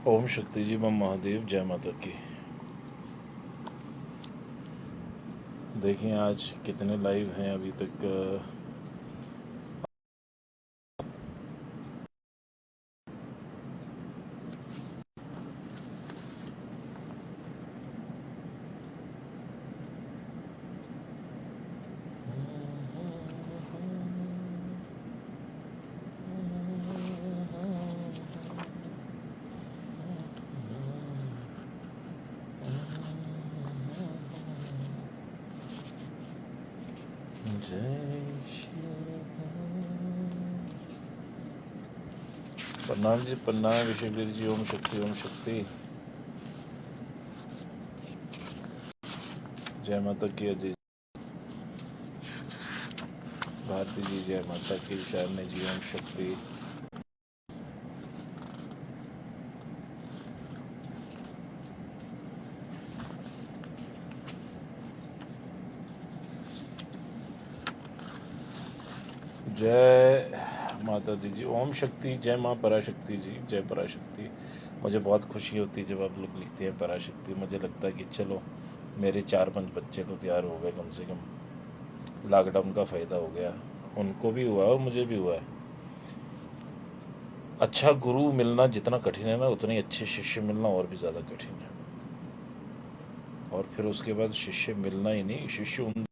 ओम शक्ति जी, बम महादेव, जय माता की। देखें आज कितने लाइव हैं अभी तक। जय श्री प्रणाम जी, प्रणाम विश्ववीर जी। ओम शक्ति, ओम शक्ति, जय माता की। अजय भारती जी, जय माता की। शारने जी, ओम शक्ति। जय माता दी जी, ओम शक्ति। जय माँ पराशक्ति जी, जय पराशक्ति। मुझे बहुत खुशी होती है जब आप लोग लिखते हैं पराशक्ति। मुझे लगता है कि चलो मेरे 4-5 बच्चे तो तैयार हो गए कम से कम। लॉकडाउन का फ़ायदा हो गया, उनको भी हुआ और मुझे भी हुआ है। अच्छा गुरु मिलना जितना कठिन है ना, उतने अच्छे शिष्य मिलना और भी ज़्यादा कठिन है। और फिर उसके बाद शिष्य मिलना ही नहीं, शिष्य उन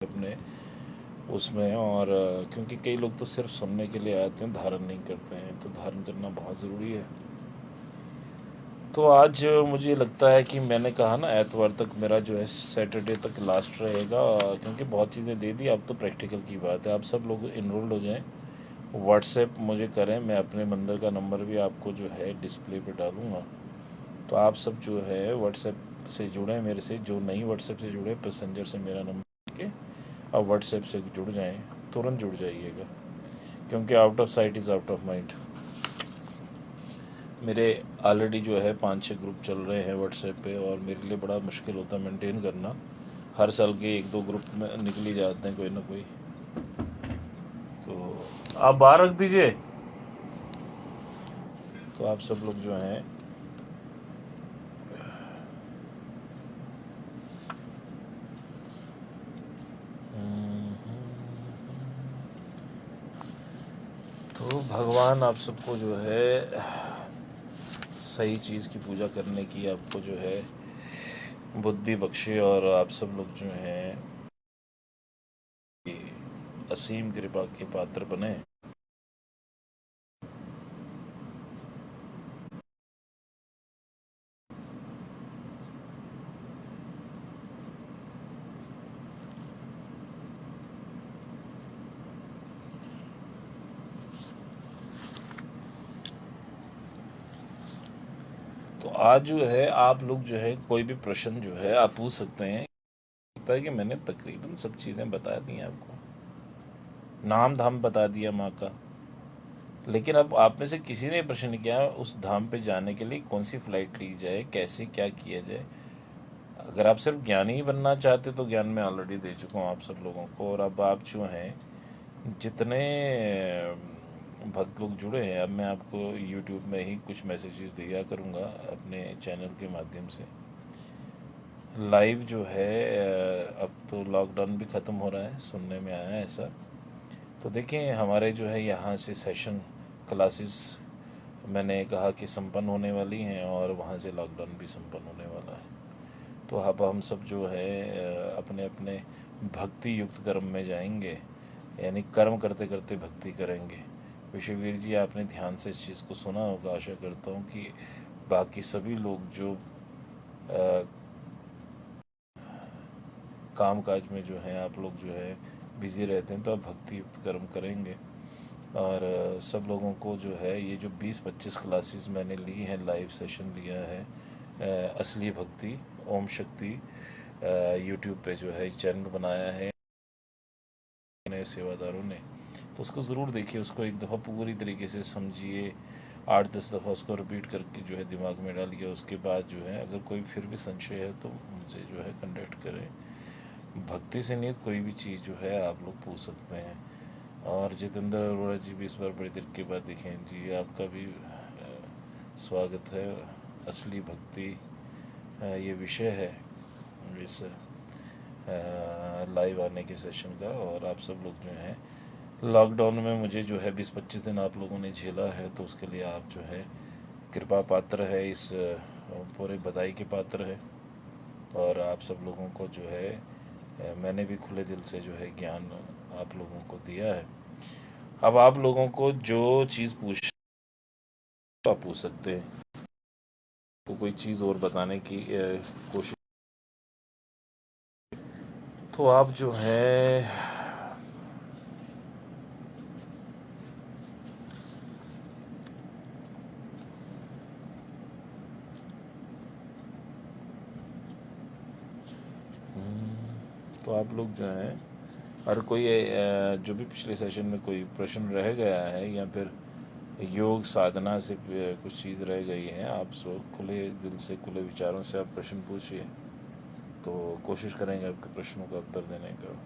अपने उसमें। और क्योंकि कई लोग तो सिर्फ सुनने के लिए आते हैं, धारण नहीं करते हैं, तो धारण करना बहुत ज़रूरी है। तो आज मुझे लगता है कि मैंने कहा ना एतवार तक मेरा जो है सैटरडे तक लास्ट रहेगा, क्योंकि बहुत चीज़ें दे दी। अब तो प्रैक्टिकल की बात है, आप सब लोग इनरोल्ड हो जाएं, व्हाट्सएप मुझे करें। मैं अपने मंदिर का नंबर भी आपको जो है डिस्प्ले पे डालूँगा। तो आप सब जो है व्हाट्सएप से जुड़ें मेरे से। जो नहीं व्हाट्सएप से जुड़े, पैसेंजर से मेरा नंबर के अब व्हाट्सएप से जुड़ जाएं, तुरंत जुड़ जाइएगा, क्योंकि out of site is out of mind. मेरे ऑलरेडी जो है 5-6 ग्रुप चल रहे हैं व्हाट्सएप पे, और मेरे लिए बड़ा मुश्किल होता है मेंटेन करना। हर साल के 1-2 ग्रुप में निकल ही जाते हैं कोई ना कोई। तो आप बाहर रख दीजिए। तो आप सब लोग जो हैं तो भगवान आप सबको जो है सही चीज़ की पूजा करने की आपको जो है बुद्धि बख्शे, और आप सब लोग जो हैं असीम कृपा के पात्र बने। तो आज जो है आप लोग जो है कोई भी प्रश्न जो है आप पूछ सकते हैं। लगता है कि मैंने तकरीबन सब चीज़ें बता दी हैं आपको, नाम धाम बता दिया माँ का। लेकिन अब आप में से किसी ने प्रश्न किया उस धाम पे जाने के लिए कौन सी फ्लाइट ली जाए, कैसे क्या किया जाए। अगर आप सिर्फ ज्ञानी ही बनना चाहते तो ज्ञान मैं ऑलरेडी दे चुका हूँ आप सब लोगों को। और अब आप जो हैं जितने भक्त लोग जुड़े हैं, अब मैं आपको यूट्यूब में ही कुछ मैसेजेस दिया करूँगा अपने चैनल के माध्यम से। लाइव जो है अब तो लॉकडाउन भी ख़त्म हो रहा है, सुनने में आया है ऐसा। तो देखें हमारे जो है यहाँ से सेशन क्लासेस मैंने कहा कि संपन्न होने वाली हैं, और वहाँ से लॉकडाउन भी संपन्न होने वाला है। तो अब हम सब जो है अपने अपने भक्ति युक्त कर्म में जाएंगे, यानी कर्म करते करते भक्ति करेंगे। विश्ववीर जी, आपने ध्यान से इस चीज़ को सुना होगा। आशा करता हूँ कि बाकी सभी लोग जो काम काज में जो है आप लोग जो है बिज़ी रहते हैं, तो आप भक्ति युक्त कर्म करेंगे। और सब लोगों को जो है ये जो 20-25 क्लासेस मैंने ली हैं, लाइव सेशन लिया है असली भक्ति ओम शक्ति, यूट्यूब पे जो है चैनल बनाया है नए सेवादारों ने। तो उसको ज़रूर देखिए, उसको एक दफ़ा पूरी तरीके से समझिए, 8-10 दफ़ा उसको रिपीट करके जो है दिमाग में डालिए। उसके बाद जो है अगर कोई फिर भी संशय है तो मुझे जो है कंटेक्ट करें। भक्ति से नहीं कोई भी चीज़ जो है आप लोग पूछ सकते हैं। और जितेंद्र अरोड़ा जी भी इस बार बड़ी देर के बाद दिखे जी, आपका भी स्वागत है। असली भक्ति ये विषय है इस लाइव आने के सेशन का। और आप सब लोग जो हैं, लॉकडाउन में मुझे जो है 20-25 दिन आप लोगों ने झेला है, तो उसके लिए आप जो है कृपा पात्र है, इस पूरे बधाई के पात्र है। और आप सब लोगों को जो है मैंने भी खुले दिल से जो है ज्ञान आप लोगों को दिया है। अब आप लोगों को जो चीज़ आप पूछ सकते हैं, को कोई चीज़ और बताने की कोशिश, तो आप जो है तो आप लोग जो हैं, हर कोई जो भी पिछले सेशन में कोई प्रश्न रह गया है या फिर योग साधना से कुछ चीज़ रह गई है, आप सब खुले दिल से खुले विचारों से आप प्रश्न पूछिए, तो कोशिश करेंगे आपके प्रश्नों का उत्तर देने का।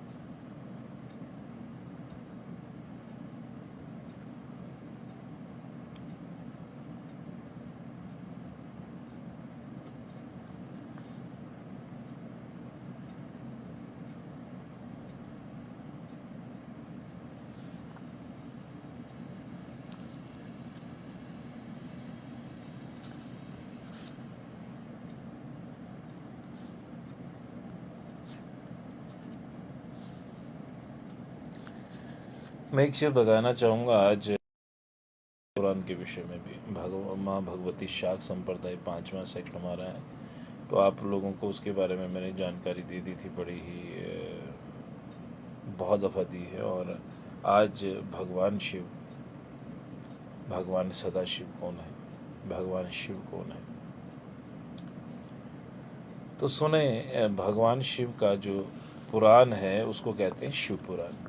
मैं एक चीज़ बताना चाहूँगा आज पुराण के विषय में भी। माँ भगवती शाक्त संप्रदाय 5वां सेक्ट हमारा है, तो आप लोगों को उसके बारे में मैंने जानकारी दे दी थी, बड़ी ही बहुत दफ़ा दी है। और आज भगवान शिव, भगवान सदाशिव कौन है, भगवान शिव कौन है, तो सुने। भगवान शिव का जो पुराण है उसको कहते हैं शिव पुराण,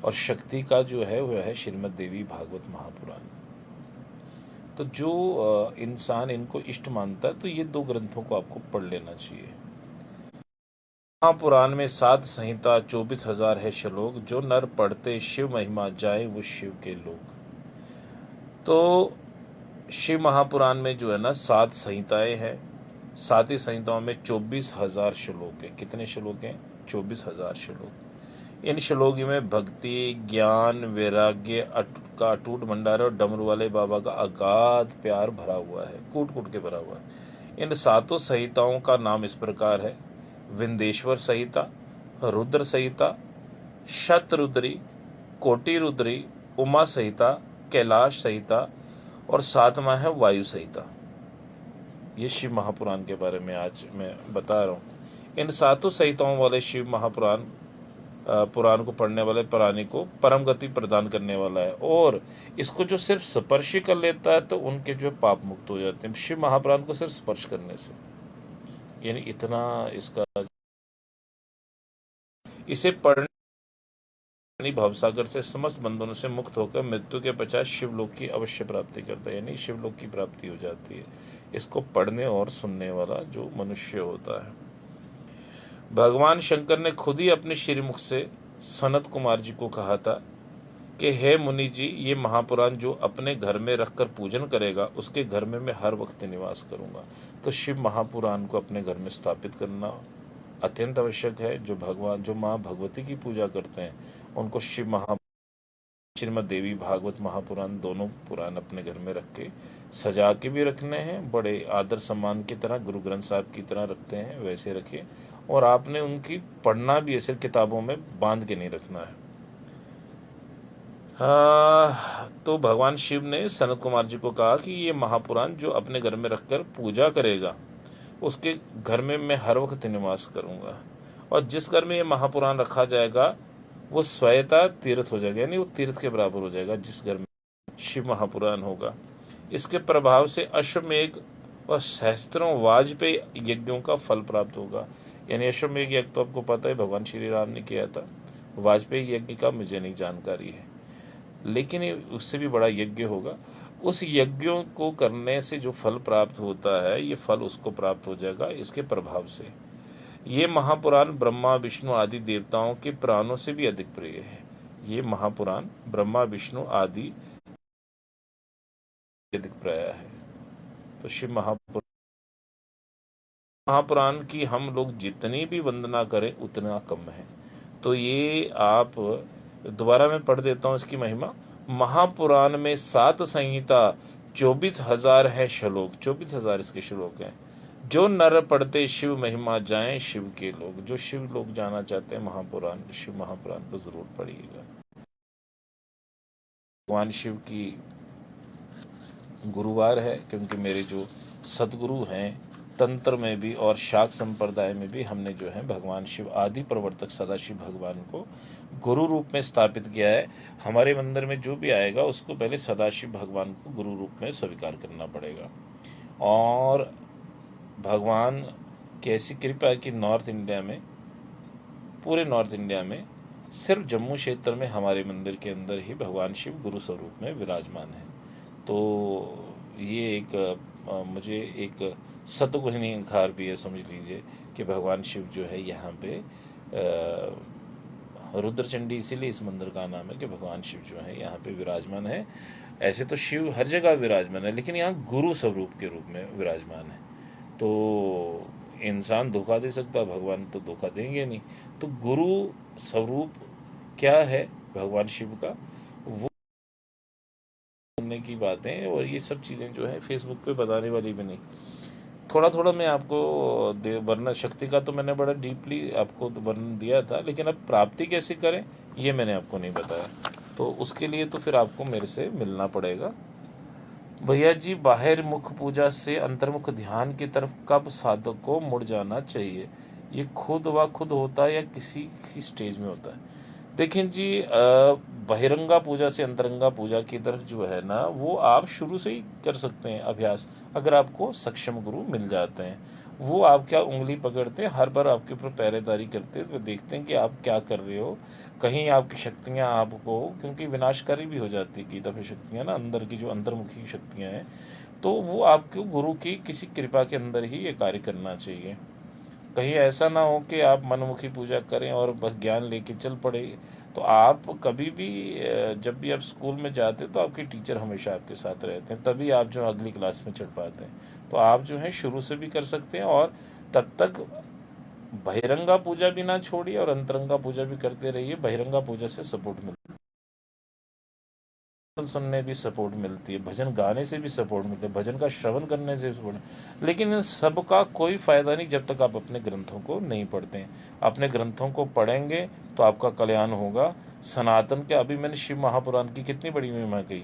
और शक्ति का जो है वह है श्रीमद् देवी भागवत महापुराण। तो जो इंसान इनको इष्ट मानता है, तो ये 2 ग्रंथों को आपको पढ़ लेना चाहिए। महापुराण में 7 संहिता 24,000 है श्लोक, जो नर पढ़ते शिव महिमा जाए वो शिव के लोग। तो शिव महापुराण में जो है ना 7 संहिताएं हैं, 7 ही संहिताओं में 24,000 श्लोक है। कितने श्लोक हैं? 24,000 श्लोक। इन श्लोक में भक्ति, ज्ञान, वैराग्य का अटूट भंडार और डमरू वाले बाबा का अगाध प्यार भरा हुआ है, कूट कूट के भरा हुआ है। इन 7 संहिताओं का नाम इस प्रकार है: विंदेश्वर संहिता, रुद्र संहिता, शतरुद्री, कोटि रुद्री, उमा संहिता, कैलाश संहिता, और 7वां है वायु संहिता। ये शिव महापुराण के बारे में आज मैं बता रहा हूँ। इन 7 संहिताओं वाले शिव महापुराण पुराण को पढ़ने वाले प्राणी को परम गति प्रदान करने वाला है, और इसको जो सिर्फ स्पर्श कर लेता है तो उनके जो पाप मुक्त हो जाते हैं, शिव महापुराण को सिर्फ स्पर्श करने से। यानी इतना इसका, इसे पढ़ने भवसागर से समस्त बंधनों से मुक्त होकर मृत्यु के पश्चात शिवलोक की अवश्य प्राप्ति करता है, यानी शिवलोक की प्राप्ति हो जाती है इसको पढ़ने और सुनने वाला जो मनुष्य होता है। भगवान शंकर ने खुद ही अपने श्रीमुख से सनत कुमार जी को कहा था कि हे मुनि जी, ये महापुराण जो अपने घर में रखकर पूजन करेगा, उसके घर में मैं हर वक्त निवास करूंगा। तो शिव महापुराण को अपने घर में स्थापित करना अत्यंत आवश्यक है। जो माँ भगवती की पूजा करते हैं, उनको श्रीमद् देवी भागवत महापुराण दोनों पुराण अपने घर में रख के सजा के भी रखने हैं, बड़े आदर सम्मान की तरह, गुरु ग्रंथ साहब की तरह रखते हैं वैसे रखिए। और आपने उनकी पढ़ना भी ऐसे किताबों में बांध के नहीं रखना है। तो भगवान शिव ने सनत कुमार जी को कहा कि ये महापुराण जो अपने घर में रखकर पूजा करेगा, उसके घर में मैं हर वक्त निवास करूंगा। और जिस घर में ये महापुराण रखा जाएगा वो स्वयता तीर्थ हो जाएगा, यानी वो तीर्थ के बराबर हो जाएगा जिस घर में शिव महापुराण होगा। इसके प्रभाव से अश्वमेघ और सहस्त्रों वाजपेयी यज्ञों का फल प्राप्त होगा। यानी अश्वमेघ यज्ञ तो आपको पता है भगवान श्री राम ने किया था, वाजपेयी यज्ञ का मुझे नहीं जानकारी है, लेकिन उससे भी बड़ा यज्ञ होगा। उस यज्ञों को करने से जो फल प्राप्त होता है, ये फल उसको प्राप्त हो जाएगा इसके प्रभाव से। ये महापुराण ब्रह्मा विष्णु आदि देवताओं के प्राणों से भी अधिक प्रिय है। ये महापुराण ब्रह्मा विष्णु आदि अधिक प्रिय है। तो शिव महापुराण की हम लोग जितनी भी वंदना करें उतना कम है। तो ये आप दोबारा मैं पढ़ देता हूँ इसकी महिमा। महापुराण में 7 संहिता, 24,000 है श्लोक, 24,000 इसके श्लोक हैं। जो नर पढ़ते शिव महिमा जाएं शिव के लोग। जो शिव लोग जाना चाहते हैं महापुराण, शिव महापुराण को जरूर पढ़िएगा। भगवान शिव की गुरुवार है, क्योंकि मेरे जो सदगुरु हैं तंत्र में भी और शाक्त संप्रदाय में भी हमने जो है भगवान शिव आदि प्रवर्तक सदाशिव भगवान को गुरु रूप में स्थापित किया है। हमारे मंदिर में जो भी आएगा उसको पहले सदाशिव भगवान को गुरु रूप में स्वीकार करना पड़ेगा। और भगवान की ऐसी कृपा है कि नॉर्थ इंडिया में, पूरे नॉर्थ इंडिया में सिर्फ जम्मू क्षेत्र में हमारे मंदिर के अंदर ही भगवान शिव गुरु स्वरूप में विराजमान है। तो ये एक मुझे एक सतगुणिकार भी है, समझ लीजिए कि भगवान शिव जो है यहाँ पे रुद्रचंडी, इसीलिए इस मंदिर का नाम है कि भगवान शिव जो है यहाँ पे विराजमान है। ऐसे तो शिव हर जगह विराजमान है, लेकिन यहाँ गुरु स्वरूप के रूप में विराजमान है। तो इंसान धोखा दे सकता है, भगवान तो धोखा देंगे नहीं। तो गुरु स्वरूप क्या है भगवान शिव का, वो सुनने की बातें और ये सब चीज़ें जो है फेसबुक पे बताने वाली भी नहीं। थोड़ा थोड़ा मैं आपको वर्णन, शक्ति का तो मैंने बड़ा डीपली आपको वर्णन दिया था, लेकिन अब प्राप्ति कैसे करें ये मैंने आपको नहीं बताया। तो उसके लिए तो फिर आपको मेरे से मिलना पड़ेगा। भैया जी, बाहर मुख पूजा से अंतर्मुख ध्यान की तरफ कब साधक को मुड़ जाना चाहिए? ये खुद व खुद होता है या किसी की स्टेज में होता है? देखें जी, बहिरंगा पूजा से अंतरंगा पूजा की तरफ जो है ना, वो आप शुरू से ही कर सकते हैं अभ्यास, अगर आपको सक्षम गुरु मिल जाते हैं। वो आप क्या उंगली पकड़ते हैं, हर बार आपके ऊपर पहरेदारी करते हैं, तो देखते हैं कि आप क्या कर रहे हो। कहीं आपकी शक्तियाँ आपको, क्योंकि विनाशकारी भी हो जाती है कई दफ़े शक्तियाँ ना, अंदर की जो अंतर्मुखी शक्तियाँ हैं, तो वो आपको गुरु की किसी कृपा के अंदर ही ये कार्य करना चाहिए। कहीं ऐसा ना हो कि आप मनमुखी पूजा करें और बस ज्ञान लेके चल पड़े। तो आप कभी भी जब भी आप स्कूल में जाते हैं तो आपके टीचर हमेशा आपके साथ रहते हैं, तभी आप जो अगली क्लास में चढ़ पाते हैं। तो आप जो है शुरू से भी कर सकते हैं, और तब तक बहिरंगा पूजा भी ना छोड़िए और अंतरंगा पूजा भी करते रहिए। बहिरंगा पूजा से सपोर्ट मिलता है, सुनने भी सपोर्ट मिलती है, भजन गाने से भी सपोर्ट मिलता है, भजन का श्रवण करने से भी सपोर्ट। लेकिन इन सब का कोई फ़ायदा नहीं जब तक आप अपने ग्रंथों को नहीं पढ़ते हैं। अपने ग्रंथों को पढ़ेंगे तो आपका कल्याण होगा। सनातन के, अभी मैंने शिव महापुराण की कितनी बड़ी महिमा कही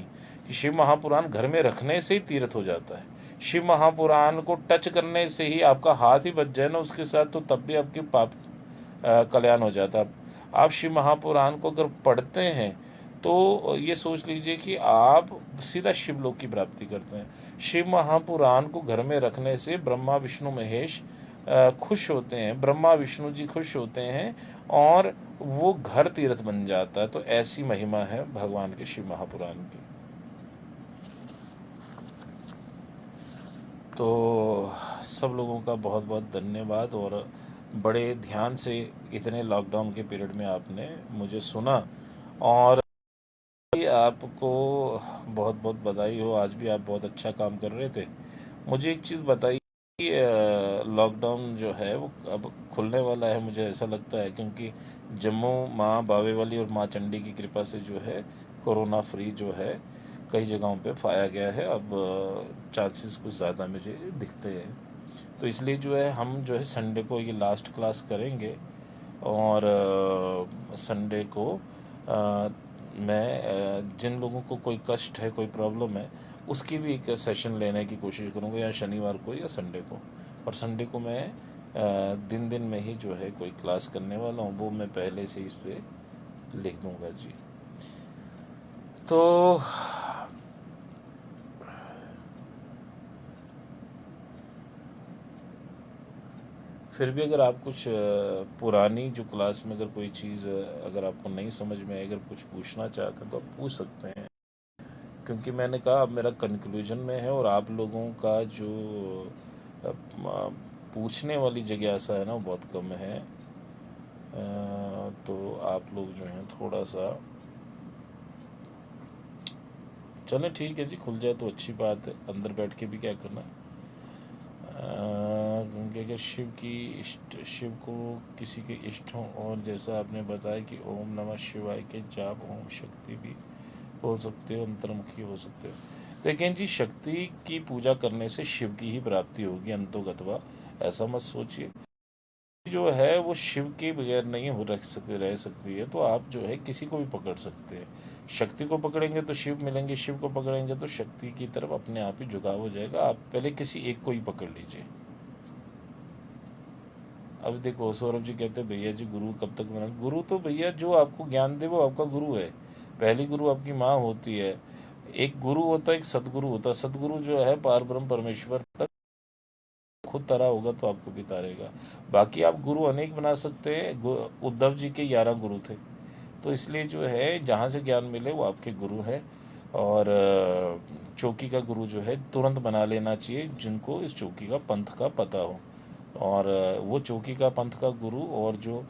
कि शिव महापुराण घर में रखने से ही तीर्थ हो जाता है। शिव महापुराण को टच करने से ही आपका हाथ ही बच जाए ना उसके साथ, तो तब भी आपके पाप कल्याण हो जाता है। आप शिव महापुराण को अगर पढ़ते हैं तो ये सोच लीजिए कि आप सीधा शिवलोक की प्राप्ति करते हैं। शिव महापुराण को घर में रखने से ब्रह्मा विष्णु महेश खुश होते हैं, ब्रह्मा विष्णु जी खुश होते हैं, और वो घर तीर्थ बन जाता है। तो ऐसी महिमा है भगवान के शिव महापुराण की। तो सब लोगों का बहुत बहुत धन्यवाद, और बड़े ध्यान से इतने लॉकडाउन के पीरियड में आपने मुझे सुना, और आपको बहुत बहुत बधाई हो। आज भी आप बहुत अच्छा काम कर रहे थे। मुझे एक चीज़ बताइए कि लॉकडाउन जो है वो अब खुलने वाला है, मुझे ऐसा लगता है, क्योंकि जम्मू माँ बावे वाली और माँ चंडी की कृपा से जो है कोरोना फ्री जो है कई जगहों पे पाया गया है। अब चांसेस कुछ ज़्यादा मुझे दिखते हैं। तो इसलिए जो है हम जो है संडे को ये लास्ट क्लास करेंगे, और संडे को मैं जिन लोगों को कोई कष्ट है, कोई प्रॉब्लम है, उसकी भी एक सेशन लेने की कोशिश करूँगा, या शनिवार को या संडे को। और संडे को मैं दिन दिन में ही जो है कोई क्लास करने वाला हूँ, वो मैं पहले से इस पर लिख दूँगा जी। तो फिर भी अगर आप कुछ पुरानी जो क्लास में अगर कोई चीज़ अगर आपको नहीं समझ में आए, अगर कुछ पूछना चाहते हैं तो आप पूछ सकते हैं, क्योंकि मैंने कहा अब मेरा कंक्लूजन में है, और आप लोगों का जो पूछने वाली जिज्ञासा है ना वो बहुत कम है। तो आप लोग जो हैं थोड़ा सा, चलें ठीक है जी, खुल जाए तो अच्छी बात है, अंदर बैठ के भी क्या करना। क्योंकि अगर शिव को किसी के इष्ट हों, और जैसा आपने बताया कि ओम नमः शिवाय के जाप ओम शक्ति भी बोल सकते हो, अंतर्मुखी हो सकते हो। लेकिन जी, शक्ति की पूजा करने से शिव की ही प्राप्ति होगी अंतोगत्वा, ऐसा मत सोचिए। जो है वो शिव के बगैर नहीं हो रह सकती है। तो आप जो है किसी को भी पकड़ सकते हैं। शक्ति को पकड़ेंगे तो शिव मिलेंगे, शिव को पकड़ेंगे तो शक्ति की तरफ अपने आप ही झुकाव हो जाएगा। आप पहले किसी एक को ही पकड़ लीजिए। अब देखो, सौरभ जी कहते हैं भैया जी गुरु कब तक बना? गुरु तो भैया जो आपको ज्ञान दे वो आपका गुरु है। पहली गुरु आपकी माँ होती है। एक गुरु होता है, एक सदगुरु होता है। सदगुरु जो है पार ब्रह्म परमेश्वर तक खुद तरा होगा तो आपको भी तारेगा। बाकी आप गुरु अनेक बना सकते हैं। उद्धव जी के 11 गुरु थे। तो इसलिए जो है जहाँ से ज्ञान मिले वो आपके गुरु है। और चौकी का गुरु जो है तुरंत बना लेना चाहिए, जिनको इस चौकी का पंथ का पता हो। और वो चौकी का पंथ का गुरु और जो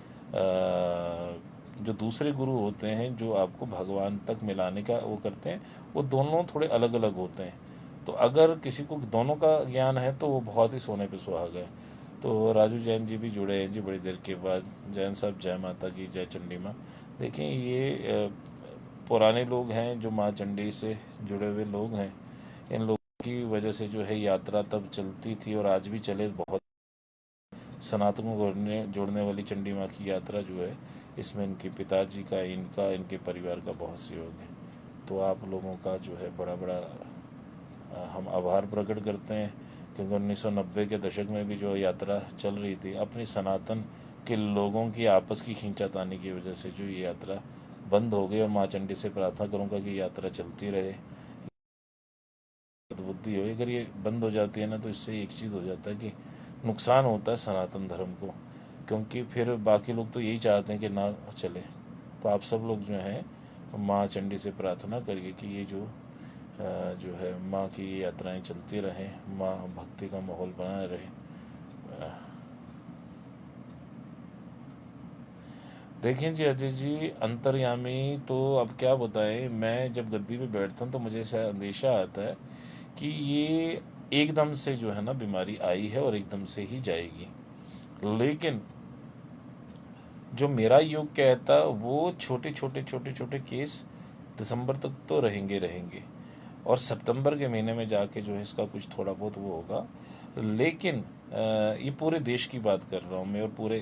दूसरे गुरु होते हैं जो आपको भगवान तक मिलाने का वो करते हैं, वो दोनों थोड़े अलग अलग होते हैं। तो अगर किसी को दोनों का ज्ञान है तो वो बहुत ही सोने पे सुहागा है। तो राजू जैन जी भी जुड़े हैं जी बड़ी देर के बाद। जैन साहब, जय माता की, जय चंडी माँ। देखें, ये पुराने लोग हैं जो माँ चंडी से जुड़े हुए लोग हैं। इन लोगों की वजह से जो है यात्रा तब चलती थी और आज भी चले। बहुत सनातन को जोड़ने वाली चंडी माँ की यात्रा जो है, इसमें इनके पिताजी का, इनके परिवार का बहुत सहयोग है। तो आप लोगों का जो है बड़ा बड़ा हम आभार प्रकट करते हैं, क्योंकि 1990 के दशक में भी जो यात्रा चल रही थी, अपनी सनातन के लोगों की आपस की खींचातानी की वजह से जो ये यात्रा बंद हो गई। और माँ चंडी से प्रार्थना करूंगा कि यात्रा चलती रहे, बुद्धि हो। अगर ये बंद हो जाती है ना, तो इससे एक चीज़ हो जाता है कि नुकसान होता है सनातन धर्म को, क्योंकि फिर बाकी लोग तो यही चाहते हैं कि ना चले। तो आप सब लोग जो हैं माँ चंडी से प्रार्थना करिए कि ये जो है माँ की यात्राएं चलती रहें, माँ भक्ति का माहौल बनाए रहे। देखें जी अजय जी, अंतर्यामी तो अब क्या बताएं। मैं जब गद्दी पे बैठता हूँ तो मुझे ऐसा अंदेशा आता है कि ये एकदम से जो है ना बीमारी आई है और एकदम से ही जाएगी। लेकिन जो मेरा योग कहता, वो छोटे छोटे छोटे छोटे केस दिसंबर तक तो रहेंगे रहेंगे, और सितंबर के महीने में जाके जो है इसका कुछ थोड़ा बहुत वो होगा। लेकिन ये पूरे देश की बात कर रहा हूँ मैं, और पूरे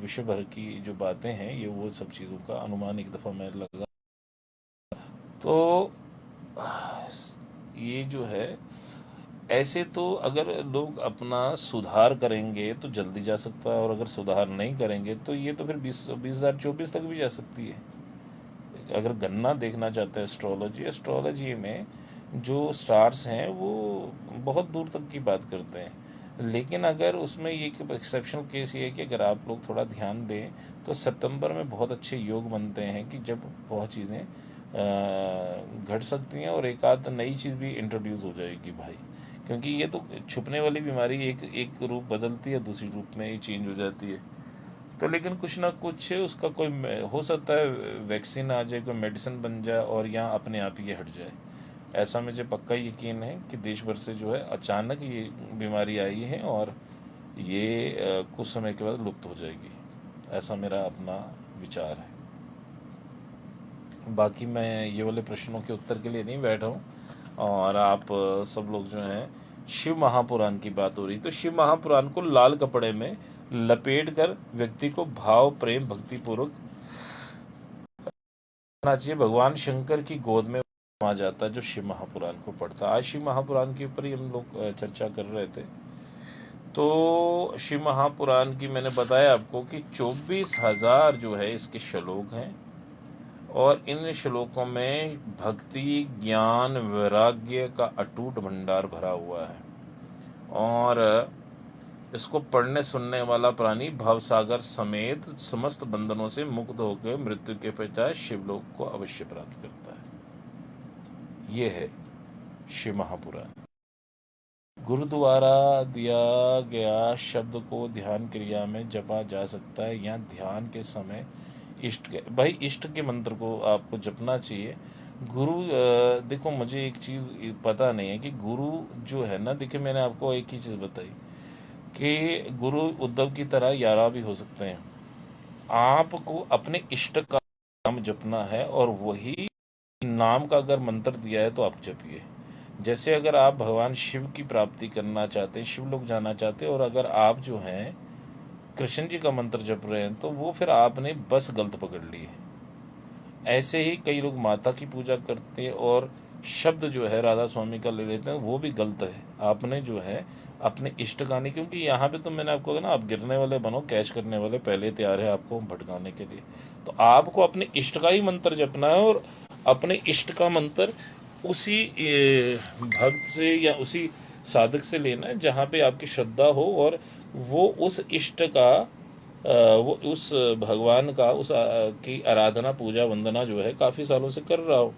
विश्व भर की जो बातें हैं, ये वो सब चीज़ों का अनुमान एक दफ़ा मैं लगा। तो ये जो है, ऐसे तो अगर लोग अपना सुधार करेंगे तो जल्दी जा सकता है, और अगर सुधार नहीं करेंगे तो ये तो फिर 2024 तक भी जा सकती है। अगर गन्ना देखना चाहते हैं एस्ट्रोलॉजी, एस्ट्रोलॉजी में जो स्टार्स हैं वो बहुत दूर तक की बात करते हैं। लेकिन अगर उसमें ये एक्सेप्शनल केस ये है कि अगर आप लोग थोड़ा ध्यान दें तो सितंबर में बहुत अच्छे योग बनते हैं कि जब बहुत चीज़ें घट सकती हैं, और एक आध नई चीज़ भी इंट्रोड्यूस हो जाएगी भाई। क्योंकि ये तो छुपने वाली बीमारी एक एक रूप बदलती है, दूसरी रूप में ही चेंज हो जाती है। तो लेकिन कुछ ना कुछ उसका कोई हो सकता है, वैक्सीन आ जाए, कोई मेडिसिन बन जाए और यहाँ अपने आप ही ये हट जाए। ऐसा मुझे पक्का यकीन है कि देश भर से जो है अचानक ये बीमारी आई है, और ये कुछ समय के बाद लुप्त हो जाएगी। ऐसा मेरा अपना विचार है। बाकी मैं ये वाले प्रश्नों के उत्तर के लिए नहीं बैठा हूँ। और आप सब लोग जो हैं, शिव महापुराण की बात हो रही, तो शिव महापुराण को लाल कपड़े में लपेट कर व्यक्ति को भाव प्रेम भक्ति पूर्वक करना चाहिए। भगवान शंकर की गोद में आ जाता है जो शिव महापुराण को पढ़ता। आज शिव महापुराण के ऊपर ही हम लोग चर्चा कर रहे थे। तो शिव महापुराण की मैंने बताया आपको कि 24,000 जो है इसके श्लोक हैं, और इन श्लोकों में भक्ति, ज्ञान, वैराग्य का अटूट भंडार भरा हुआ है। और इसको पढ़ने सुनने वाला प्राणी भवसागर समेत समस्त बंधनों से मुक्त होकर मृत्यु के पश्चात शिवलोक को अवश्य प्राप्त करता है। ये है शिव महापुराण। गुरु द्वारा दिया गया शब्द को ध्यान क्रिया में जपा जा सकता है, या ध्यान के समय इष्ट के मंत्र को आपको जपना चाहिए। गुरु देखो, मुझे एक चीज़ पता नहीं है कि गुरु जो है ना, देखिए मैंने आपको एक ही चीज़ बताई कि गुरु उद्धव की तरह 11 भी हो सकते हैं। आपको अपने इष्ट का नाम जपना है, और वही नाम का अगर मंत्र दिया है तो आप जपिए। जैसे अगर आप भगवान शिव की प्राप्ति करना चाहते हैं, शिव लोग जाना चाहते हैं, और अगर आप जो हैं कृष्ण जी का मंत्र जप रहे हैं, तो वो फिर आपने बस गलत पकड़ ली है। ऐसे ही कई लोग माता की पूजा करते हैं और शब्द जो है राधा स्वामी का ले लेते हैं, वो भी गलत है। आपने जो है अपने इष्ट का नहीं, क्योंकि यहाँ पे तो मैंने आपको कहा ना, आप गिरने वाले बनो, कैच करने वाले पहले तैयार है आपको भटकाने के लिए। तो आपको अपने इष्ट का ही मंत्र जपना है, और अपने इष्ट का मंत्र उसी भक्त से या उसी साधक से लेना है जहाँ पे आपकी श्रद्धा हो, और वो उस इष्ट का वो उस भगवान का की आराधना पूजा वंदना जो है काफ़ी सालों से कर रहा हो,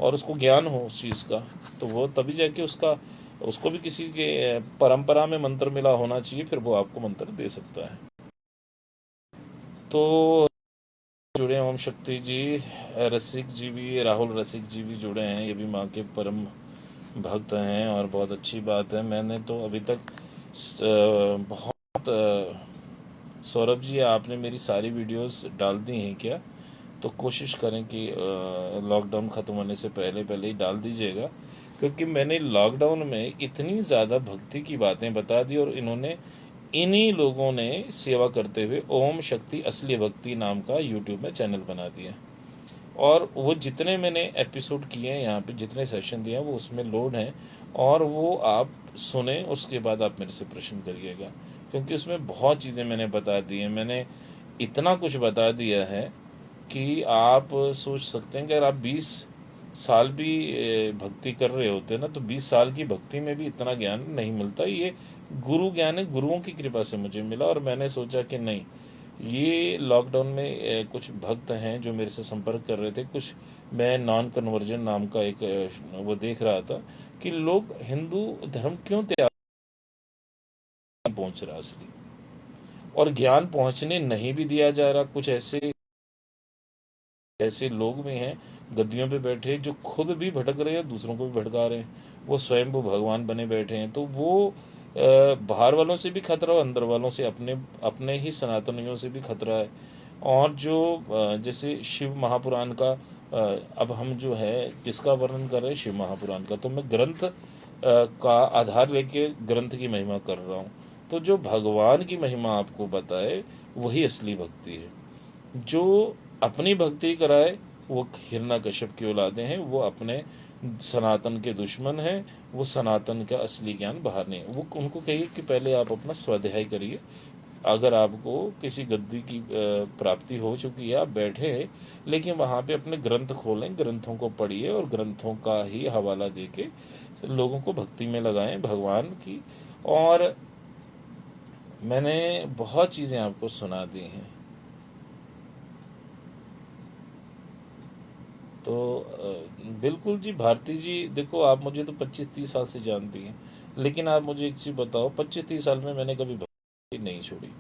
और उसको ज्ञान हो उस चीज़ का, तो वो तभी जाके उसको भी किसी के परंपरा में मंत्र मिला होना चाहिए, फिर वो आपको मंत्र दे सकता है। तो जुड़े हैं ओम शक्ति जी, रसिक जी भी, राहुल रसिक जी भी जुड़े हैं, ये भी माँ के परम भक्त हैं, और बहुत अच्छी बात है। मैंने तो अभी तक बहुत सौरभ जी, आपने मेरी सारी वीडियोस डाल दी हैं क्या? तो कोशिश करें कि लॉकडाउन ख़त्म होने से पहले पहले ही डाल दीजिएगा, क्योंकि मैंने लॉकडाउन में इतनी ज़्यादा भक्ति की बातें बता दी, और इन्हीं लोगों ने सेवा करते हुए ओम शक्ति असली भक्ति नाम का यूट्यूब में चैनल बना दिया। और वो जितने मैंने एपिसोड किए हैं यहाँ पे, जितने सेशन दिए हैं, वो उसमें लोड हैं, और वो आप सुने, उसके बाद आप मेरे से प्रश्न करिएगा, क्योंकि उसमें बहुत चीज़ें मैंने बता दी हैं। मैंने इतना कुछ बता दिया है कि आप सोच सकते हैं कि अगर आप 20 साल भी भक्ति कर रहे होते ना, तो 20 साल की भक्ति में भी इतना ज्ञान नहीं मिलता। ये गुरु ज्ञान है, गुरुओं की कृपा से मुझे मिला, और मैंने सोचा कि नहीं, ये लॉकडाउन में कुछ भक्त हैं जो मेरे से संपर्क कर रहे थे, कुछ मैं नॉन कन्वर्जन नाम का एक वो देख रहा था कि लोग हिंदू धर्म क्यों त्याग पहुंच रहा असली, और ज्ञान पहुंचने नहीं भी दिया जा रहा। कुछ ऐसे ऐसे लोग भी हैं गद्दियों पे बैठे जो खुद भी भटक रहे हैं, दूसरों को भी भटका रहे हैं। वो स्वयं वो भगवान बने बैठे हैं। तो वो बाहर वालों से भी खतरा, और अंदर वालों से, अपने अपने ही सनातनियों से भी खतरा है। और जो जैसे शिव महापुराण का अब हम जो है किसका वर्णन कर रहे हैं, शिव महापुराण का, तो मैं ग्रंथ का आधार लेके ग्रंथ की महिमा कर रहा हूँ। तो जो भगवान की महिमा आपको बताए, वही असली भक्ति है। जो अपनी भक्ति कराए, वो हिरण्यकश्यप की औलादे हैं, वो अपने सनातन के दुश्मन हैं। वो सनातन का असली ज्ञान बाहर नहीं, वो उनको कहिए कि पहले आप अपना स्वाध्याय करिए। अगर आपको किसी गद्दी की प्राप्ति हो चुकी है, आप बैठे हैं, लेकिन वहाँ पे अपने ग्रंथ खोलें, ग्रंथों को पढ़िए, और ग्रंथों का ही हवाला देके लोगों को भक्ति में लगाएं भगवान की। और मैंने बहुत चीज़ें आपको सुना दी हैं। तो बिल्कुल जी, भारती जी, देखो आप मुझे तो 25-30 साल से जानती हैं, लेकिन आप मुझे एक चीज़ बताओ, 25-30 साल में मैंने कभी भक्ति नहीं छोड़ी।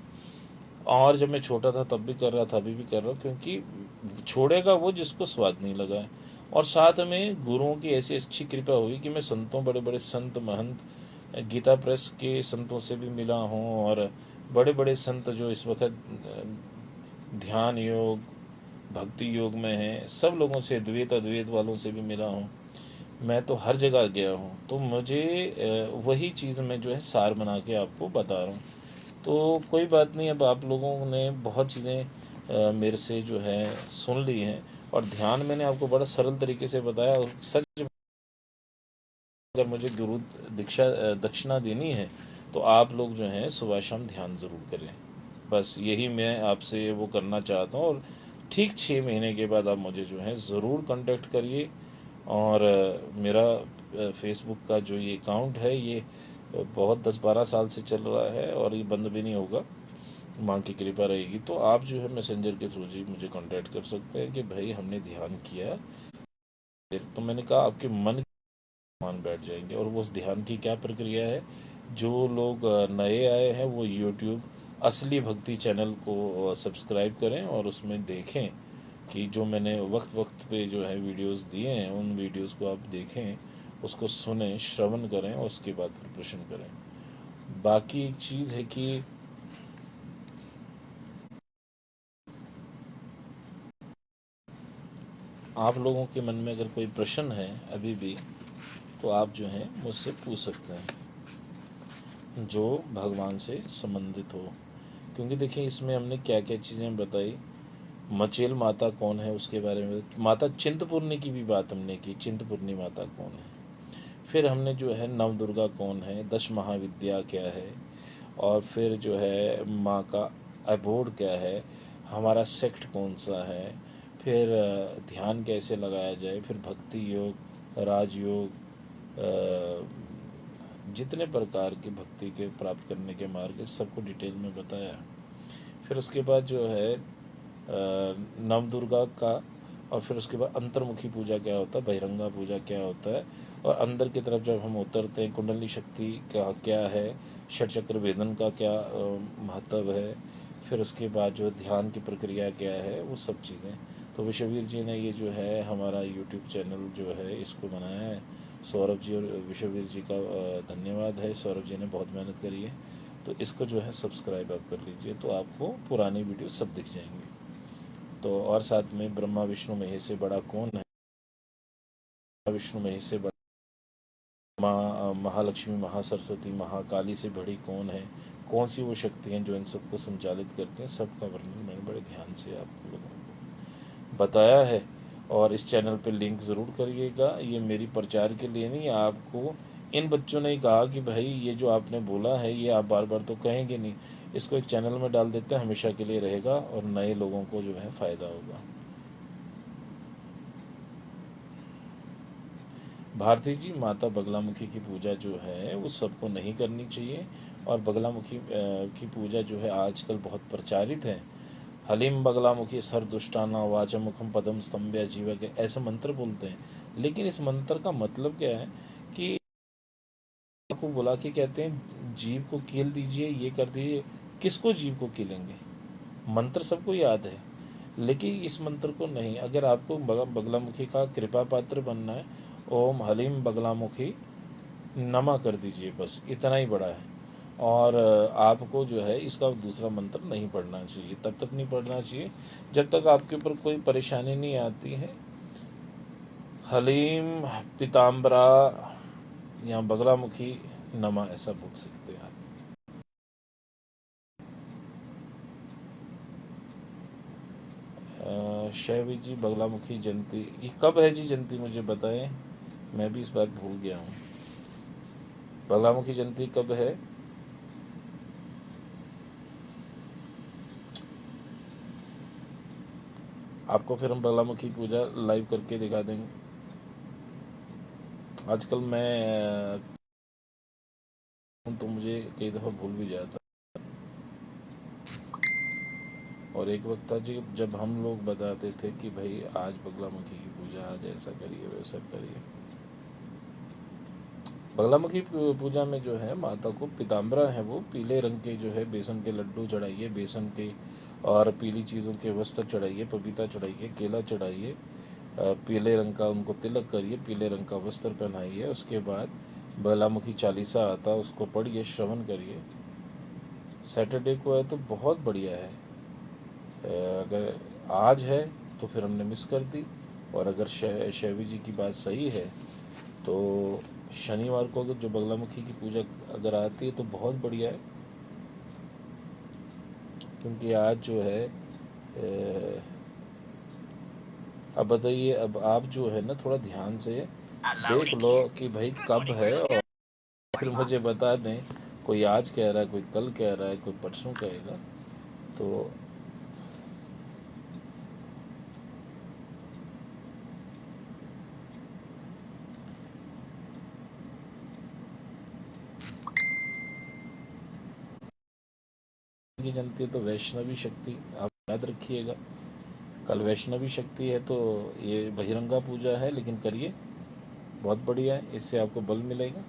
और जब मैं छोटा था तब भी कर रहा था, अभी भी कर रहा हूँ, क्योंकि छोड़ेगा वो जिसको स्वाद नहीं लगा है। और साथ में गुरुओं की ऐसी अच्छी कृपा हुई कि मैं संतों, बड़े बड़े संत महंत, गीता प्रेस के संतों से भी मिला हूँ, और बड़े बड़े संत जो इस वक्त ध्यान योग, भक्ति योग में हैं, सब लोगों से, द्वैत अद्वैत वालों से भी मिला हूँ। मैं तो हर जगह गया हूँ, तो मुझे वही चीज़ मैं जो है सार बना के आपको बता रहा हूँ। तो कोई बात नहीं, अब आप लोगों ने बहुत चीज़ें मेरे से जो है सुन ली हैं, और ध्यान मैंने आपको बड़ा सरल तरीके से बताया। और सच, अगर मुझे गुरु दीक्षा दक्षिणा देनी है, तो आप लोग जो हैं सुबह शाम ध्यान ज़रूर करें। बस यही मैं आपसे वो करना चाहता हूँ। और ठीक 6 महीने के बाद आप मुझे जो है ज़रूर कांटेक्ट करिए। और मेरा फेसबुक का जो ये अकाउंट है, ये बहुत 10-12 साल से चल रहा है, और ये बंद भी नहीं होगा। माँ की कृपा रहेगी तो आप जो है मैसेंजर के थ्रू जी मुझे कांटेक्ट कर सकते हैं कि भाई हमने ध्यान किया। तो मैंने कहा आपके मन मान बैठ जाएंगे। और वो उस ध्यान की क्या प्रक्रिया है, जो लोग नए आए हैं वो यूट्यूब असली भक्ति चैनल को सब्सक्राइब करें और उसमें देखें, कि जो मैंने वक्त वक्त पे जो है वीडियोस दिए हैं, उन वीडियोस को आप देखें, उसको सुने, श्रवण करें और उसके बाद फिर प्रश्न करें। बाकी एक चीज़ है कि आप लोगों के मन में अगर कोई प्रश्न है अभी भी, तो आप जो है मुझसे पूछ सकते हैं जो भगवान से संबंधित हो। क्योंकि देखिए इसमें हमने क्या क्या चीज़ें बताई। मचेल माता कौन है उसके बारे में, माता चिंतपूर्णी की भी बात हमने की, चिंतपूर्णी माता कौन है। फिर हमने जो है नव दुर्गा कौन है, 10 महाविद्या क्या है, और फिर जो है माँ का अबोर्ड क्या है, हमारा सेक्ट कौन सा है, फिर ध्यान कैसे लगाया जाए, फिर भक्ति योग, राजयोग, जितने प्रकार की भक्ति के प्राप्त करने के मार्ग है, सबको डिटेल में बताया। फिर उसके बाद जो है नव दुर्गा का, और फिर उसके बाद अंतर्मुखी पूजा क्या होता है, बहिरंगा पूजा क्या होता है, और अंदर की तरफ जब हम उतरते हैं कुंडली शक्ति का क्या है, षटचक्र वेदन का क्या महत्व है, फिर उसके बाद जो ध्यान की प्रक्रिया क्या है, वो सब चीज़ें। तो विश्ववीर जी ने ये जो है हमारा यूट्यूब चैनल जो है इसको बनाया है। सौरभ जी और विश्ववीर जी का धन्यवाद है, सौरभ जी ने बहुत मेहनत करी है। तो इसको जो है सब्सक्राइब आप कर लीजिए, तो आपको पुरानी वीडियो सब दिख जाएंगी। तो और साथ में ब्रह्मा विष्णु महेश से बड़ा कौन है, विष्णु महेश से बड़ा, माँ महालक्ष्मी, महासरस्वती, महाकाली से बड़ी कौन है, कौन सी वो शक्ति हैं जो इन सबको संचालित करते हैं, सबका वर्णन मैंने बड़े ध्यान से आप लोगों को बताया है। और इस चैनल पे लिंक ज़रूर करिएगा, ये मेरी प्रचार के लिए नहीं, आपको इन बच्चों ने ही कहा कि भाई ये जो आपने बोला है ये आप बार बार तो कहेंगे नहीं, इसको एक चैनल में डाल देते हैं, हमेशा के लिए रहेगा और नए लोगों को जो है फ़ायदा होगा। भारती जी, माता बगलामुखी की पूजा जो है वो सबको नहीं करनी चाहिए, और बगलामुखी की पूजा जो है आजकल बहुत प्रचारित है। हलीम बगलामुखी सर दुष्टाना वाचमुखम पदम स्तंभ्य जीव के ऐसे मंत्र बोलते हैं, लेकिन इस मंत्र का मतलब क्या है कि को बुला के कहते हैं जीव को कील दीजिए, ये कर दीजिए। किसको जीव को कीलेंगे? मंत्र सबको याद है, लेकिन इस मंत्र को नहीं। अगर आपको बगलामुखी का कृपा पात्र बनना है, ओम हलीम बगलामुखी नमा कर दीजिए, बस इतना ही बड़ा है। और आपको जो है इसका दूसरा मंत्र नहीं पढ़ना चाहिए, तब तक नहीं पढ़ना चाहिए जब तक आपके ऊपर कोई परेशानी नहीं आती है। हलीम पीताम्बरा या बगलामुखी नमा ऐसा बोल सकते हैं आप। शैवी जी, बगलामुखी जयंती ये कब है जी? जयंती मुझे बताएं, मैं भी इस बार भूल गया हूँ। बगलामुखी जयंती कब है? आपको फिर हम बगलामुखी पूजा लाइव करके दिखा देंगे। आजकल मैं तो मुझे कई दफ़ा भूल भी जाता, और एक वक्त था जी जब हम लोग बताते थे कि भाई आज बगलामुखी की पूजा, आज ऐसा करिए वैसा करिए। बगलामुखी पूजा में जो है माता को पीताम्बरा है, वो पीले रंग के जो है बेसन के लड्डू चढ़ाइए, बेसन के और पीली चीज़ों के वस्त्र चढ़ाइए, पपीता चढ़ाइए, केला चढ़ाइए, पीले रंग का उनको तिलक करिए, पीले रंग का वस्त्र पहनाइए। उसके बाद बगलामुखी चालीसा आता है, उसको पढ़िए, श्रवण करिए। सैटरडे को है तो बहुत बढ़िया है। अगर आज है तो फिर हमने मिस कर दी, और अगर शैवी जी की बात सही है तो शनिवार को अगर जो बगलामुखी की पूजा अगर आती है तो बहुत बढ़िया है। क्योंकि आज जो है अब बताइए, अब आप जो है ना थोड़ा ध्यान से देख लो कि भाई कब है, और फिर मुझे बता दें। कोई आज कह रहा है, कोई कल कह रहा है, कोई परसों कहेगा। तो की जनती है तो वैष्णवी शक्ति आप याद रखिएगा। कल वैष्णवी शक्ति है, तो ये बहिरंगा पूजा है, लेकिन करिए, बहुत बढ़िया है, इससे आपको बल मिलेगा।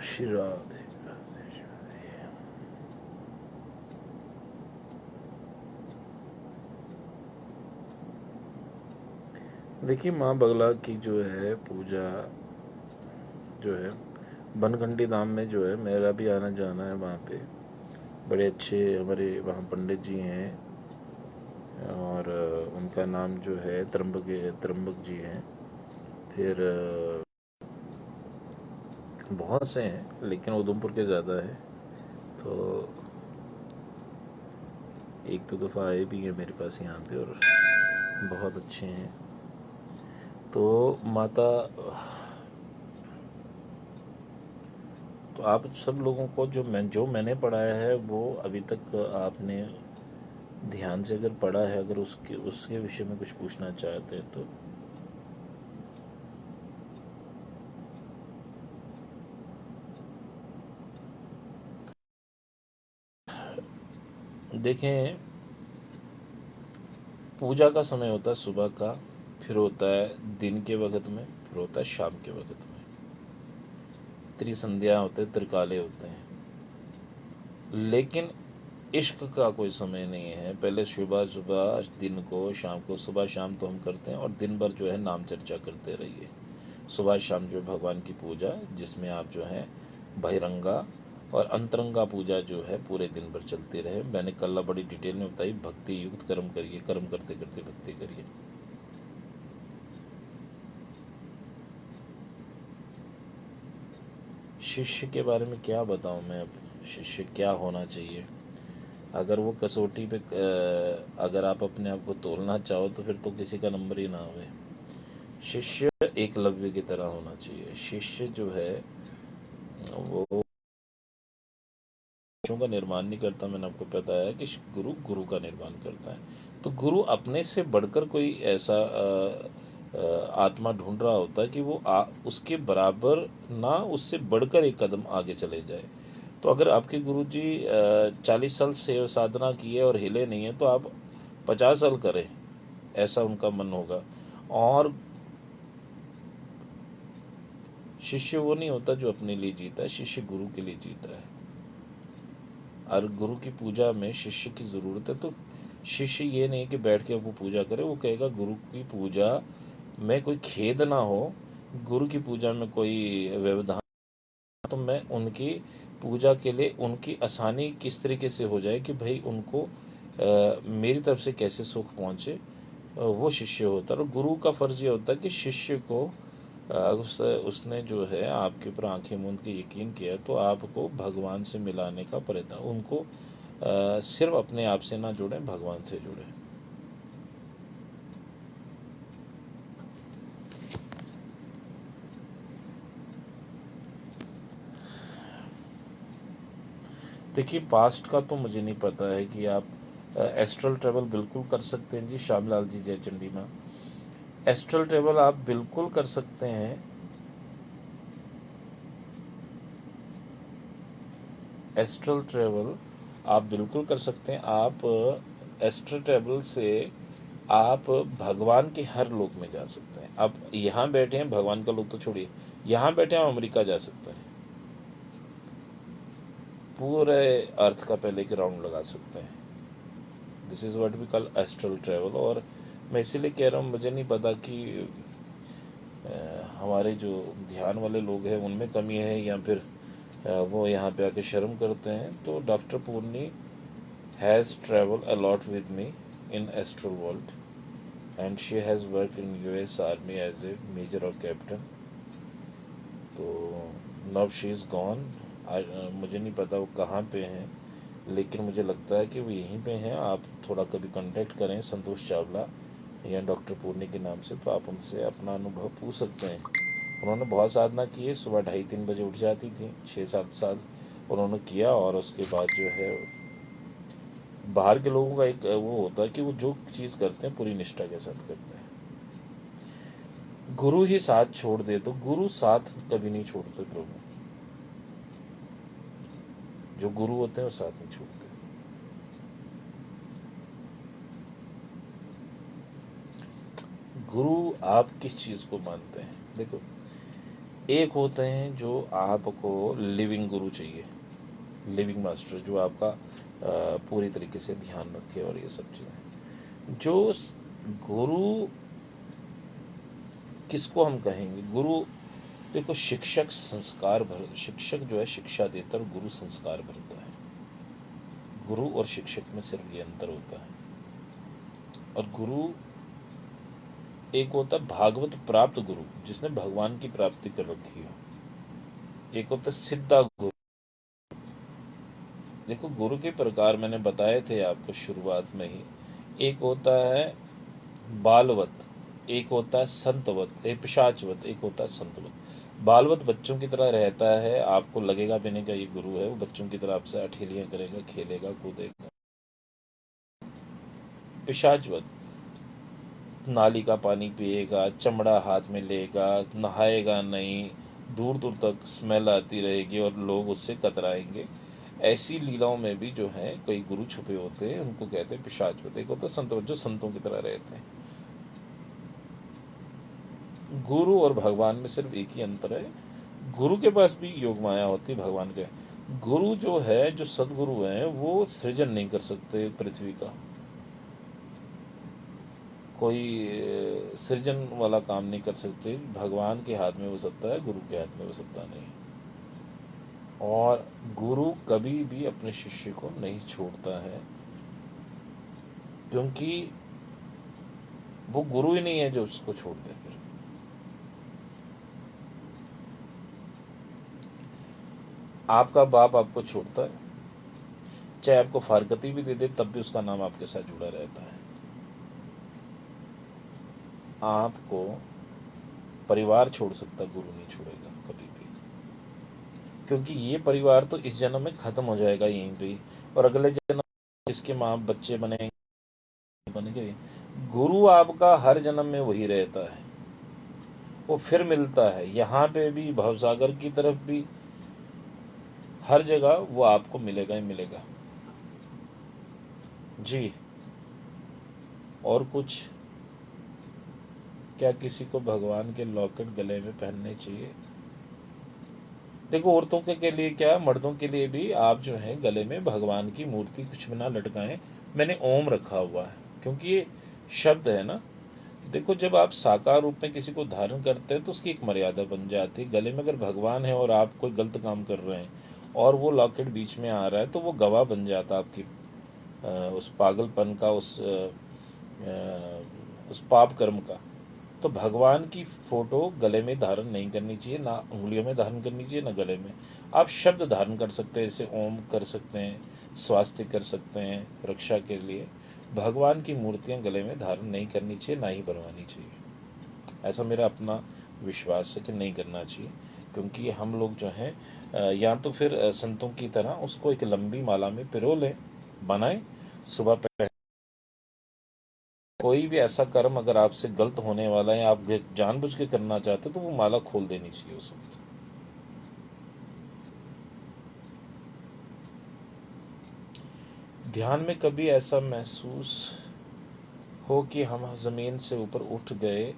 श्री राधे। देखिए, माँ बगला की जो है पूजा जो है बनखंडी धाम में जो है, मेरा भी आना जाना है वहाँ पे। बड़े अच्छे हमारे वहाँ पंडित जी हैं, और उनका नाम जो है त्र्यंबक जी हैं। फिर बहुत से हैं, लेकिन उधमपुर के ज़्यादा है। तो एक दो दफ़ा आए भी हैं मेरे पास यहाँ पे, और बहुत अच्छे हैं। तो माता, तो आप सब लोगों को जो मैंने पढ़ाया है वो अभी तक आपने ध्यान से अगर पढ़ा है, अगर उसके उसके विषय में कुछ पूछना चाहते हैं तो। देखें, पूजा का समय होता है सुबह का, फिर होता है दिन के वक्त में, फिर होता है शाम के वक्त में। त्रिसंध्या होते हैं, त्रिकाले होते हैं। लेकिन इश्क का कोई समय नहीं है। पहले सुबह सुबह दिन को, शाम को, सुबह शाम तो हम करते हैं, और दिन भर जो है नाम चर्चा करते रहिए। सुबह शाम जो भगवान की पूजा, जिसमें आप जो है बहिरंगा और अंतरंगा पूजा जो है पूरे दिन भर चलती रहे। मैंने कल बड़ी डिटेल में बताई, भक्ति युक्त कर्म करिए, कर्म करते करते भक्ति करिए। शिष्य के बारे में क्या बताऊं मैं अब? शिष्य क्या होना चाहिए? अगर वो कसौटी पे अगर आप अपने आप को तोलना चाहो तो फिर तो किसी का नंबर ही ना आवे। शिष्य एकलव्य की तरह होना चाहिए। शिष्य जो है वो शिष्यों का निर्माण नहीं करता, मैंने आपको बताया कि गुरु गुरु का निर्माण करता है। तो गुरु अपने से बढ़कर कोई ऐसा आत्मा ढूंढ रहा होता है कि वो उसके बराबर ना, उससे बढ़कर एक कदम आगे चले जाए। तो अगर आपके गुरु जी 40 साल से साधना की है और हिले नहीं है, तो आप 50 साल करें, ऐसा उनका मन होगा। और शिष्य वो नहीं होता जो अपने लिए जीता है, शिष्य गुरु के लिए जीता है। और गुरु की पूजा में शिष्य की ज़रूरत है। तो शिष्य ये नहीं कि बैठ के वो पूजा करे, वो कहेगा गुरु की पूजा में कोई खेद ना हो, गुरु की पूजा में कोई व्यवधान, तो मैं उनकी पूजा के लिए उनकी आसानी किस तरीके से हो जाए कि भाई उनको मेरी तरफ से कैसे सुख पहुँचे, वो शिष्य होता है। और गुरु का फ़र्ज़ ये होता है कि शिष्य को उसने जो है आपके ऊपर आंखें मूंद के यकीन किया, तो आपको भगवान से मिलाने का प्रयत्न, उनको सिर्फ अपने आप से ना जुड़ें, भगवान से जुड़ें। देखिए, पास्ट का तो मुझे नहीं पता है कि आप एस्ट्रल ट्रेवल बिल्कुल कर सकते हैं जी। श्यामलाल जी, जय चंडी माँ। एस्ट्रल ट्रेवल आप बिल्कुल कर सकते हैं। एस्ट्रल ट्रेवल आप बिल्कुल कर सकते हैं। आप एस्ट्रल ट्रेवल से आप भगवान के हर लोक में जा सकते हैं। आप यहाँ बैठे हैं, भगवान का लोक तो छोड़िए, यहाँ बैठे हैं, अमेरिका जा सकते हैं। पूरे अर्थ का पहले एक राउंड लगा सकते हैं। This is what we call astral travel. और मैं इसीलिए कह रहा हूँ, मुझे नहीं पता कि हमारे जो ध्यान वाले लोग हैं उनमें कमी है, या फिर वो यहाँ पे आके शर्म करते हैं। तो doctor Poorni has travel a lot with me in astral world, and she has work in US army as a major और कैप्टन। तो नव शी इज़ गॉन। मुझे नहीं पता वो कहाँ पे हैं, लेकिन मुझे लगता है कि वो यहीं पे हैं। आप थोड़ा कभी कांटेक्ट करें संतोष चावला या डॉक्टर पूर्णी के नाम से, तो आप उनसे अपना अनुभव पूछ सकते हैं। उन्होंने बहुत साधना की है, सुबह 2:30-3 बजे उठ जाती थी, 6-7 साल उन्होंने किया। और उसके बाद जो है, बाहर के लोगों का एक वो होता है कि वो जो चीज़ करते हैं पूरी निष्ठा के साथ करते हैं। गुरु ही साथ छोड़ दे, तो गुरु साथ कभी नहीं छोड़ते प्रभु। जो गुरु होते हैं वो साथ नहीं छोड़ते। गुरु आप किस चीज़ को मानते हैं? देखो, एक होते हैं जो आपको लिविंग गुरु चाहिए, लिविंग मास्टर, जो आपका पूरी तरीके से ध्यान रखे और ये सब चीज़ें। जो गुरु किसको हम कहेंगे? गुरु, देखो, शिक्षक संस्कार भर, शिक्षक जो है शिक्षा देता है और गुरु संस्कार भरता है। गुरु और शिक्षक में सिर्फ ये अंतर होता है। और गुरु एक होता है भागवत प्राप्त गुरु, जिसने भगवान की प्राप्ति कर रखी हो। एक होता है सिद्धा गुरु। देखो, गुरु के प्रकार मैंने बताए थे आपको शुरुआत में ही। एक होता है बालवत, एक होता है संतवत, एक पिशाचवत, एक होता है संतवत। बालवत बच्चों की तरह रहता है, आपको लगेगा भी नहीं कि ये गुरु है। वो बच्चों की तरह आपसे अठेलियां करेगा, खेलेगा, कूदेगा। पिशाचवत, नाली का पानी पिएगा, चमड़ा हाथ में लेगा, नहाएगा नहीं, दूर दूर तक स्मेल आती रहेगी और लोग उससे कतराएंगे। ऐसी लीलाओं में भी जो है कई गुरु छुपे होते हैं, उनको कहते हैं पिशाचवत। एक होता है संतवत, जो संतों की तरह रहते हैं। गुरु और भगवान में सिर्फ एक ही अंतर है, गुरु के पास भी योग माया होती है, भगवान के। गुरु जो है, जो सदगुरु हैं, वो सृजन नहीं कर सकते पृथ्वी का। कोई सृजन वाला काम नहीं कर सकते। भगवान के हाथ में वो सत्ता है, गुरु के हाथ में वो सत्ता नहीं। और गुरु कभी भी अपने शिष्य को नहीं छोड़ता है, क्योंकि वो गुरु ही नहीं है जो उसको छोड़ दे। फिर आपका बाप आपको छोड़ता है, चाहे आपको फारकती भी दे दे, तब भी उसका नाम आपके साथ जुड़ा रहता है। आपको परिवार छोड़ सकता, गुरु नहीं छोड़ेगा कभी भी, क्योंकि ये परिवार तो इस जन्म में खत्म हो जाएगा यहीं पे ही, और अगले जन्म इसके माँ बच्चे बने बन गए। गुरु आपका हर जन्म में वही रहता है, वो फिर मिलता है यहाँ पे भी, भवसागर की तरफ भी, हर जगह वो आपको मिलेगा ही मिलेगा। जी। और कुछ? क्या किसी को भगवान के लॉकेट गले में पहनने चाहिए? देखो, औरतों के लिए क्या, मर्दों के लिए भी आप जो है गले में भगवान की मूर्ति कुछ भी ना लटकाएं। मैंने ओम रखा हुआ है, क्योंकि ये शब्द है ना। देखो, जब आप साकार रूप में किसी को धारण करते हैं तो उसकी एक मर्यादा बन जाती है। गले में अगर भगवान है और आप कोई गलत काम कर रहे हैं और वो लॉकेट बीच में आ रहा है, तो वो गवाह बन जाता आपकी उस पागलपन का, उस पाप कर्म का। तो भगवान की फोटो गले में धारण नहीं करनी चाहिए, ना उंगलियों में धारण करनी चाहिए, ना गले में। आप शब्द धारण कर सकते हैं, जैसे ओम कर सकते हैं, स्वास्ति कर सकते हैं रक्षा के लिए। भगवान की मूर्तियां गले में धारण नहीं करनी चाहिए, ना ही बनवानी चाहिए। ऐसा मेरा अपना विश्वास है कि नहीं करना चाहिए, क्योंकि हम लोग जो हैं या तो फिर संतों की तरह उसको एक लंबी माला में पिरो लें, बनाएं, सुबह पहले। कोई भी ऐसा कर्म अगर आपसे गलत होने वाला है, आप जानबूझ के करना चाहते, तो वो माला खोल देनी चाहिए उस वक्त। ध्यान में कभी ऐसा महसूस हो कि हम जमीन से ऊपर उठ गए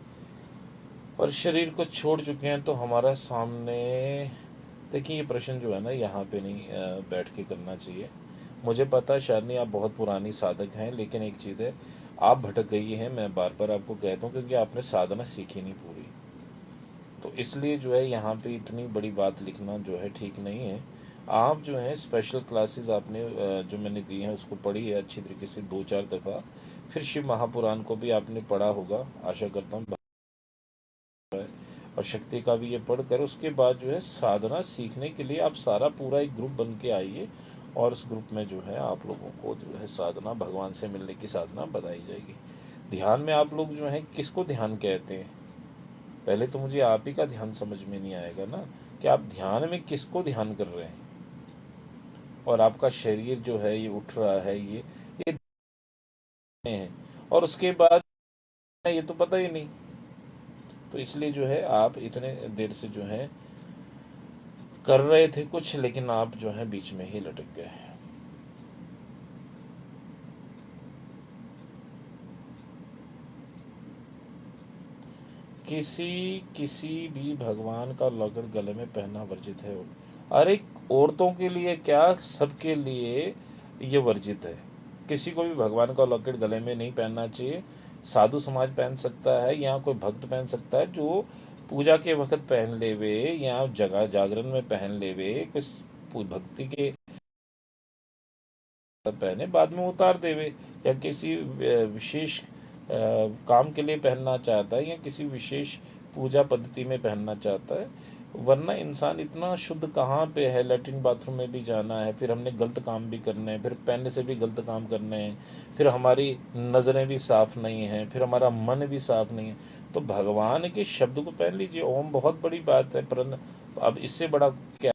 और शरीर को छोड़ चुके हैं, तो हमारा सामने, देखिए ये प्रश्न जो है ना, यहाँ पे नहीं बैठ के करना चाहिए। मुझे पता है शायद नहीं, आप बहुत पुरानी साधक हैं, लेकिन एक चीज़ है, आप भटक गई हैं, मैं बार बार आपको कहता हूँ, क्योंकि आपने साधना सीखी नहीं पूरी। तो इसलिए जो है यहाँ पे इतनी बड़ी बात लिखना जो है ठीक नहीं है। आप जो है स्पेशल क्लासेस आपने जो मैंने दी हैं उसको पढ़ी है अच्छी तरीके से 2-4 दफ़ा। फिर शिव महापुराण को भी आपने पढ़ा होगा, आशा करता हूँ। और शक्ति का भी ये पढ़कर उसके बाद जो है साधना सीखने के लिए आप सारा पूरा एक ग्रुप बन के आइए, और उस ग्रुप में जो है आप लोगों को जो है साधना, भगवान से मिलने की साधना बताई जाएगी। ध्यान में आप लोग जो है किसको ध्यान कहते हैं? पहले तो मुझे आप ही का ध्यान समझ में नहीं आएगा ना, कि आप ध्यान में किसको ध्यान कर रहे हैं। और आपका शरीर जो है ये उठ रहा है, ये है, और उसके बाद ये तो पता ही नहीं। तो इसलिए जो है आप इतने देर से जो है कर रहे थे कुछ, लेकिन आप जो है बीच में ही लटक गए। किसी किसी भी भगवान का लॉकेट गले में पहनना वर्जित है। अरे औरतों के लिए क्या, सबके लिए ये वर्जित है। किसी को भी भगवान का लॉकेट गले में नहीं पहनना चाहिए। साधु समाज पहन सकता है या कोई भक्त पहन सकता है, जो पूजा के वक्त पहन लेवे या जगह जागरण में पहन लेवे, कुछ भक्ति के पहने बाद में उतार देवे, या किसी विशेष काम के लिए पहनना चाहता है या किसी विशेष पूजा पद्धति में पहनना चाहता है। वरना इंसान इतना शुद्ध कहाँ पे है, लैट्रिन बाथरूम में भी जाना है, फिर हमने गलत काम भी करने हैं, फिर पहनने से भी गलत काम करने हैं, फिर हमारी नज़रें भी साफ नहीं हैं, फिर हमारा मन भी साफ नहीं है। तो भगवान के शब्द को पहन लीजिए, ओम बहुत बड़ी बात है, पर अब इससे बड़ा क्या